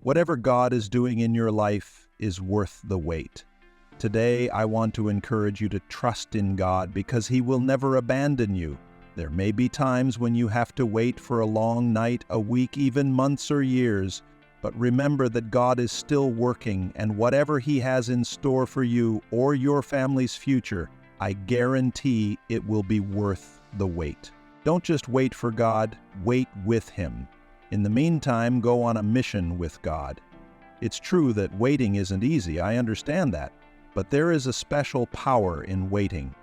Whatever God is doing in your life is worth the wait. Today, I want to encourage you to trust in God because He will never abandon you. There may be times when you have to wait for a long night, a week, even months or years, but remember that God is still working, and whatever He has in store for you or your family's future, I guarantee it will be worth the wait. Don't just wait for God, wait with Him. In the meantime, go on a mission with God. It's true that waiting isn't easy, I understand that, but there is a special power in waiting.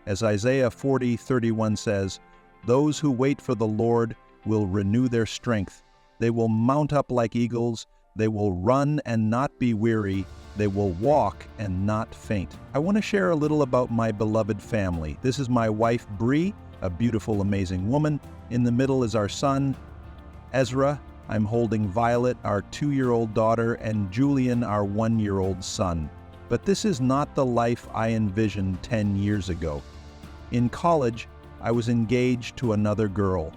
As Isaiah 40:31 says, "Those who wait for the Lord will renew their strength. They will mount up like eagles. They will run and not be weary. They will walk and not faint." I want to share a little about my beloved family. This is my wife, Bree, a beautiful, amazing woman. In the middle is our son, Ezra. I'm holding Violet, our 2-year-old daughter, and Julian, our 1-year-old son. But this is not the life I envisioned 10 years ago. In college, I was engaged to another girl,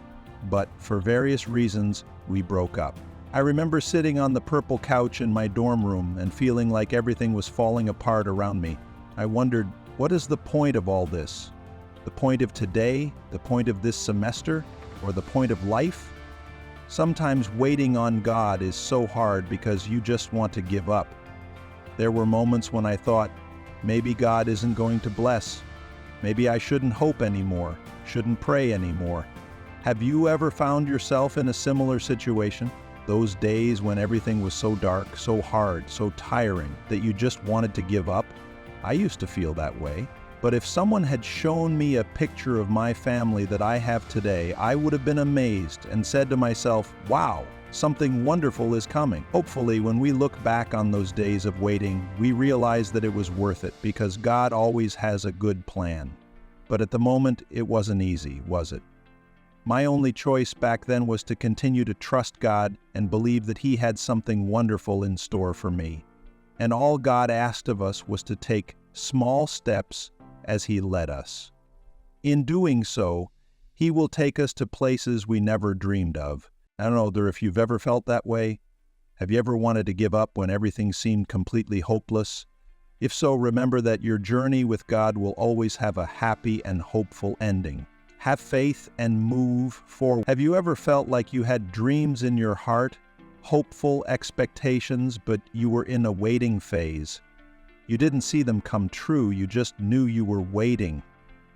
but for various reasons, we broke up. I remember sitting on the purple couch in my dorm room and feeling like everything was falling apart around me. I wondered, what is the point of all this? The point of today? The point of this semester? Or the point of life? Sometimes waiting on God is so hard because you just want to give up. There were moments when I thought, maybe God isn't going to bless. Maybe I shouldn't hope anymore, shouldn't pray anymore. Have you ever found yourself in a similar situation? Those days when everything was so dark, so hard, so tiring that you just wanted to give up? I used to feel that way. But if someone had shown me a picture of my family that I have today, I would have been amazed and said to myself, wow, something wonderful is coming. Hopefully, when we look back on those days of waiting, we realize that it was worth it because God always has a good plan. But at the moment, it wasn't easy, was it? My only choice back then was to continue to trust God and believe that He had something wonderful in store for me. And all God asked of us was to take small steps as He led us. In doing so, He will take us to places we never dreamed of. I don't know if you've ever felt that way. Have you ever wanted to give up when everything seemed completely hopeless? If so, remember that your journey with God will always have a happy and hopeful ending. Have faith and move forward. Have you ever felt like you had dreams in your heart, hopeful expectations, but you were in a waiting phase? You didn't see them come true, you just knew you were waiting.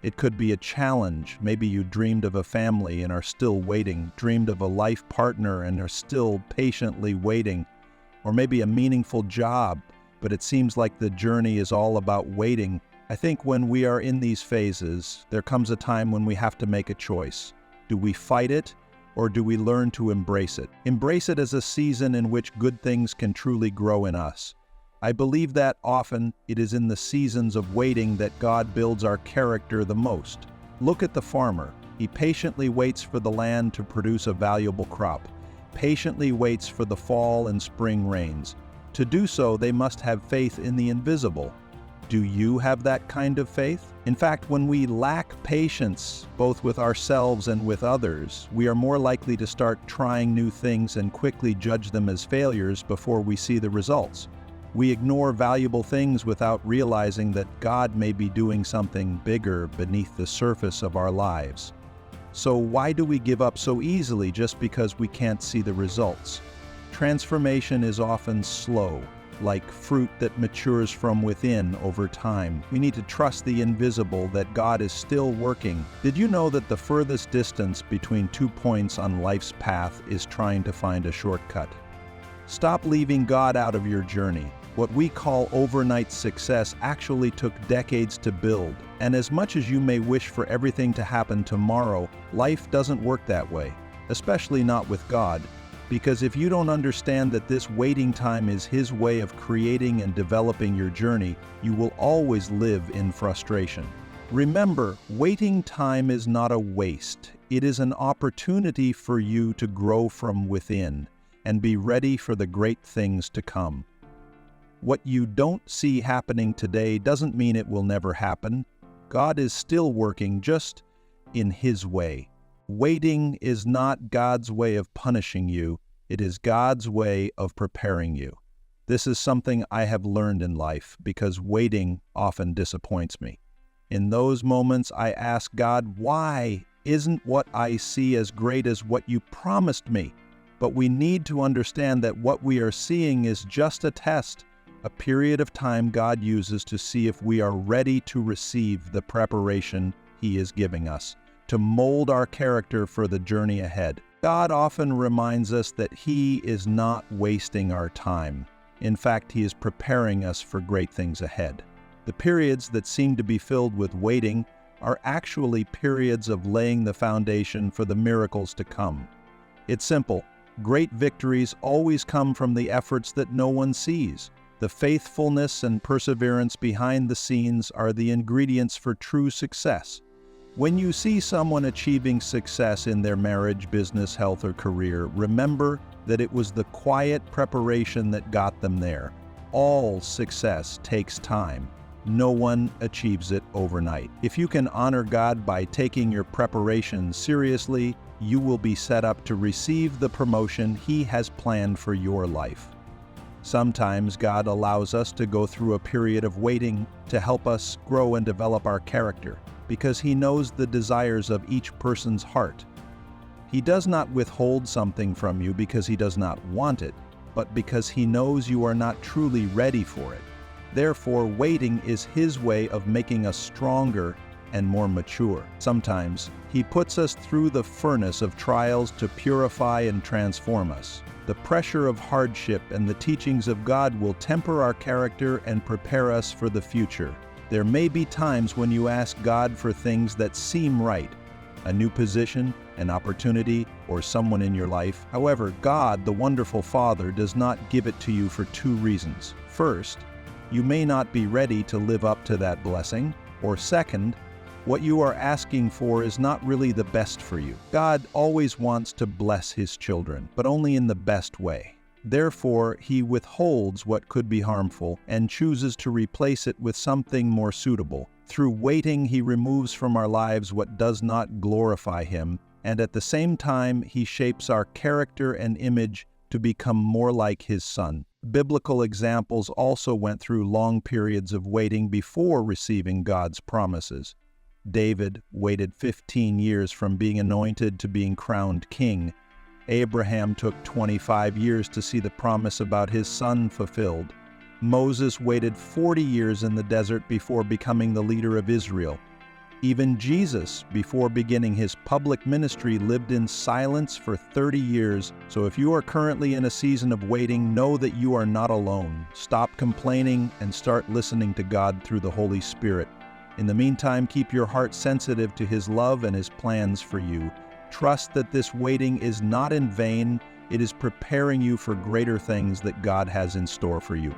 It could be a challenge. Maybe you dreamed of a family and are still waiting, dreamed of a life partner and are still patiently waiting, or maybe a meaningful job, but it seems like the journey is all about waiting. I think when we are in these phases, there comes a time when we have to make a choice. Do we fight it, or do we learn to embrace it? Embrace it as a season in which good things can truly grow in us. I believe that often it is in the seasons of waiting that God builds our character the most. Look at the farmer. He patiently waits for the land to produce a valuable crop, patiently waits for the fall and spring rains. To do so, they must have faith in the invisible. Do you have that kind of faith? In fact, when we lack patience, both with ourselves and with others, we are more likely to start trying new things and quickly judge them as failures before we see the results. We ignore valuable things without realizing that God may be doing something bigger beneath the surface of our lives. So why do we give up so easily just because we can't see the results? Transformation is often slow, like fruit that matures from within over time. We need to trust the invisible, that God is still working. Did you know that the furthest distance between 2 points on life's path is trying to find a shortcut? Stop leaving God out of your journey. What we call overnight success actually took decades to build. And as much as you may wish for everything to happen tomorrow, life doesn't work that way, especially not with God. Because if you don't understand that this waiting time is His way of creating and developing your journey, you will always live in frustration. Remember, waiting time is not a waste. It is an opportunity for you to grow from within and be ready for the great things to come. What you don't see happening today doesn't mean it will never happen. God is still working, just in His way. Waiting is not God's way of punishing you. It is God's way of preparing you. This is something I have learned in life because waiting often disappoints me. In those moments, I ask God, why isn't what I see as great as what you promised me? But we need to understand that what we are seeing is just a test, a period of time God uses to see if we are ready to receive the preparation He is giving us, to mold our character for the journey ahead. God often reminds us that He is not wasting our time. In fact, He is preparing us for great things ahead. The periods that seem to be filled with waiting are actually periods of laying the foundation for the miracles to come. It's simple. Great victories always come from the efforts that no one sees. The faithfulness and perseverance behind the scenes are the ingredients for true success. When you see someone achieving success in their marriage, business, health, or career, remember that it was the quiet preparation that got them there. All success takes time. No one achieves it overnight. If you can honor God by taking your preparation seriously, you will be set up to receive the promotion He has planned for your life. Sometimes God allows us to go through a period of waiting to help us grow and develop our character, because He knows the desires of each person's heart. He does not withhold something from you because He does not want it, but because He knows you are not truly ready for it. Therefore, waiting is His way of making us stronger and more mature. Sometimes He puts us through the furnace of trials to purify and transform us. The pressure of hardship and the teachings of God will temper our character and prepare us for the future. There may be times when you ask God for things that seem right, a new position, an opportunity, or someone in your life. However, God, the wonderful Father, does not give it to you for two reasons. First, you may not be ready to live up to that blessing. Or second, what you are asking for is not really the best for you. God always wants to bless His children, but only in the best way. Therefore, He withholds what could be harmful and chooses to replace it with something more suitable. Through waiting, He removes from our lives what does not glorify Him, and at the same time, He shapes our character and image to become more like His Son. Biblical examples also went through long periods of waiting before receiving God's promises. David waited 15 years from being anointed to being crowned king. Abraham took 25 years to see the promise about his son fulfilled. Moses waited 40 years in the desert before becoming the leader of Israel. Even Jesus, before beginning His public ministry, lived in silence for 30 years. So if you are currently in a season of waiting, know that you are not alone. Stop complaining and start listening to God through the Holy Spirit. In the meantime, keep your heart sensitive to His love and His plans for you. Trust that this waiting is not in vain. It is preparing you for greater things that God has in store for you.